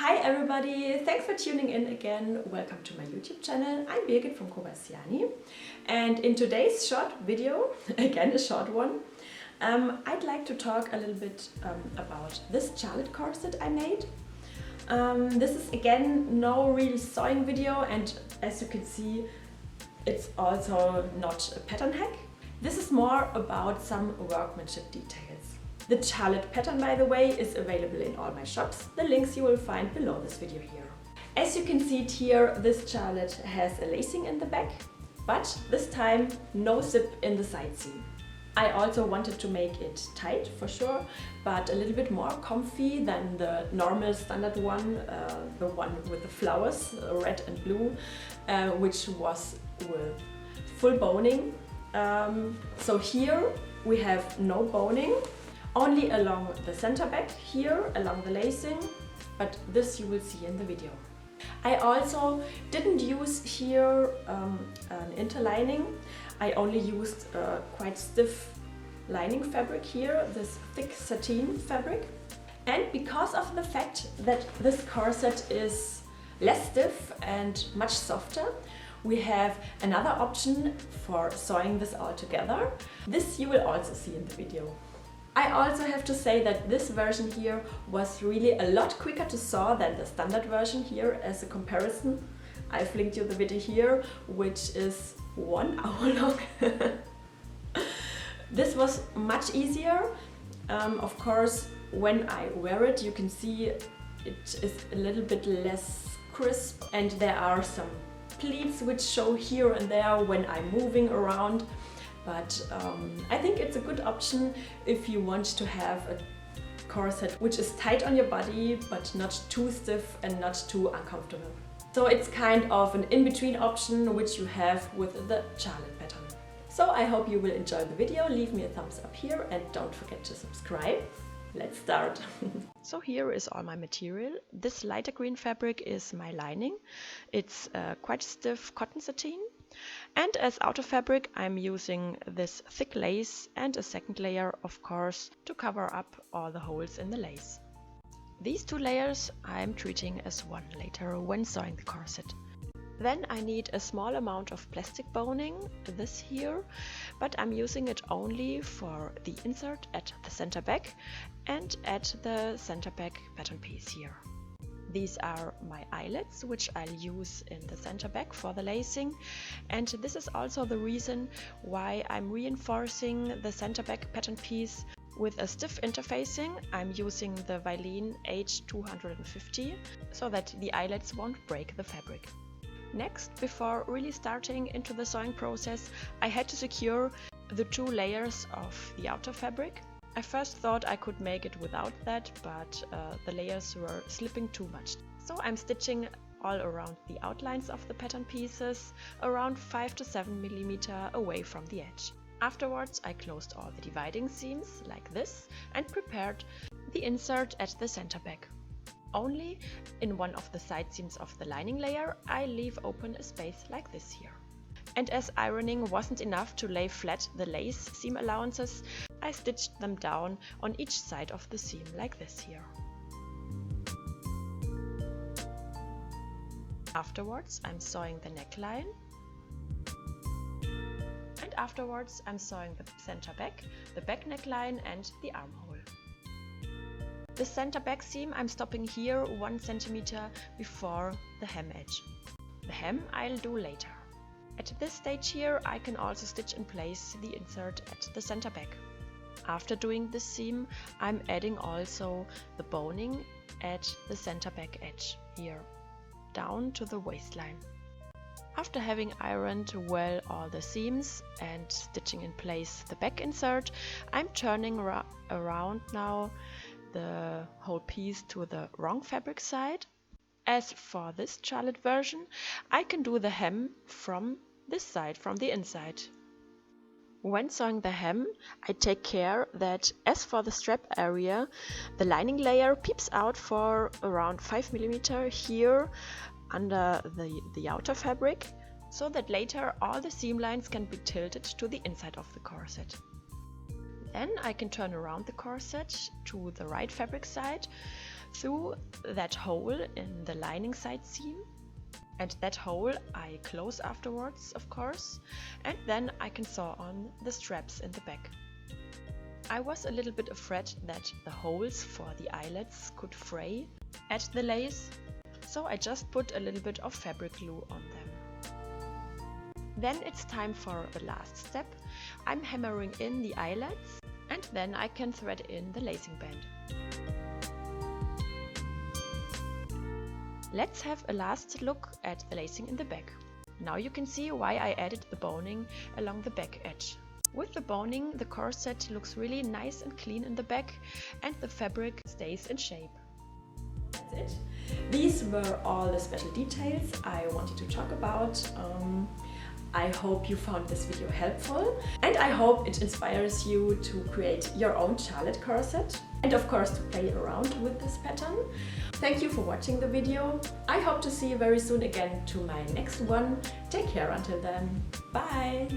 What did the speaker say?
Hi everybody, thanks for tuning in again. Welcome to my YouTube channel. I'm Birgit from Kobastiani, and in today's short video, again a short one, I'd like to talk a little bit about this Charlotte corset I made. This is again no real sewing video, and as you can see it's also not a pattern hack. This is more about some workmanship details. The Charlotte pattern, by the way, is available in all my shops. The links you will find below this video here. As you can see it here, this Charlotte has a lacing in the back, but this time no zip in the side seam. I also wanted to make it tight for sure, but a little bit more comfy than the normal standard one, the one with the flowers, red and blue, which was with full boning. So here we have no boning, only along the center back here, along the lacing, but this you will see in the video. I also didn't use here an interlining. I only used quite stiff lining fabric here, this thick sateen fabric. And because of the fact that this corset is less stiff and much softer, we have another option for sewing this all together. This you will also see in the video. I also have to say that this version here was really a lot quicker to sew than the standard version here. As a comparison, I've linked you the video here, which is 1 hour long. This was much easier. Of course, when I wear it, you can see it is a little bit less crisp, and there are some pleats which show here and there when I'm moving around. But I think it's a good option if you want to have a corset which is tight on your body but not too stiff and not too uncomfortable. So it's kind of an in-between option which you have with the Charlotte pattern. So I hope you will enjoy the video. Leave me a thumbs up here and don't forget to subscribe. Let's start. So here is all my material. This lighter green fabric is my lining. It's quite stiff cotton sateen. And as outer fabric I'm using this thick lace and a second layer, of course, to cover up all the holes in the lace. These two layers I'm treating as one later when sewing the corset. Then I need a small amount of plastic boning, this here, but I'm using it only for the insert at the center back and at the center back pattern piece here. These are my eyelets, which I'll use in the center back for the lacing, and this is also the reason why I'm reinforcing the center back pattern piece with a stiff interfacing. I'm using the Vilene H250 so that the eyelets won't break the fabric. Next, before really starting into the sewing process, I had to secure the two layers of the outer fabric. I first thought I could make it without that, but the layers were slipping too much. So I'm stitching all around the outlines of the pattern pieces, around 5 to 7 mm away from the edge. Afterwards I closed all the dividing seams like this and prepared the insert at the center back. Only in one of the side seams of the lining layer I leave open a space like this here. And as ironing wasn't enough to lay flat the lace seam allowances, I stitched them down on each side of the seam like this here. Afterwards I'm sewing the neckline, and afterwards I'm sewing the center back, the back neckline and the armhole. The center back seam I'm stopping here 1 cm before the hem edge. The hem I'll do later. At this stage here I can also stitch in place the insert at the center back. After doing this seam I'm adding also the boning at the center back edge here, down to the waistline. After having ironed well all the seams and stitching in place the back insert, I'm turning around now the whole piece to the wrong fabric side. As for this Charlotte version, I can do the hem from this side, from the inside. When sewing the hem, I take care that, as for the strap area, the lining layer peeps out for around 5 mm here under the outer fabric, so that later all the seam lines can be tilted to the inside of the corset. Then I can turn around the corset to the right fabric side through that hole in the lining side seam, and that hole I close afterwards, of course, and then I can sew on the straps in the back. I was a little bit afraid that the holes for the eyelets could fray at the lace, so I just put a little bit of fabric glue on them. Then it's time for the last step. I'm hammering in the eyelets, and then I can thread in the lacing band. Let's have a last look at the lacing in the back. Now you can see why I added the boning along the back edge. With the boning, the corset looks really nice and clean in the back, and the fabric stays in shape. That's it. These were all the special details I wanted to talk about. I hope you found this video helpful, and I hope it inspires you to create your own Charlotte corset and of course to play around with this pattern. Thank you for watching the video. I hope to see you very soon again to my next one. Take care until then. Bye!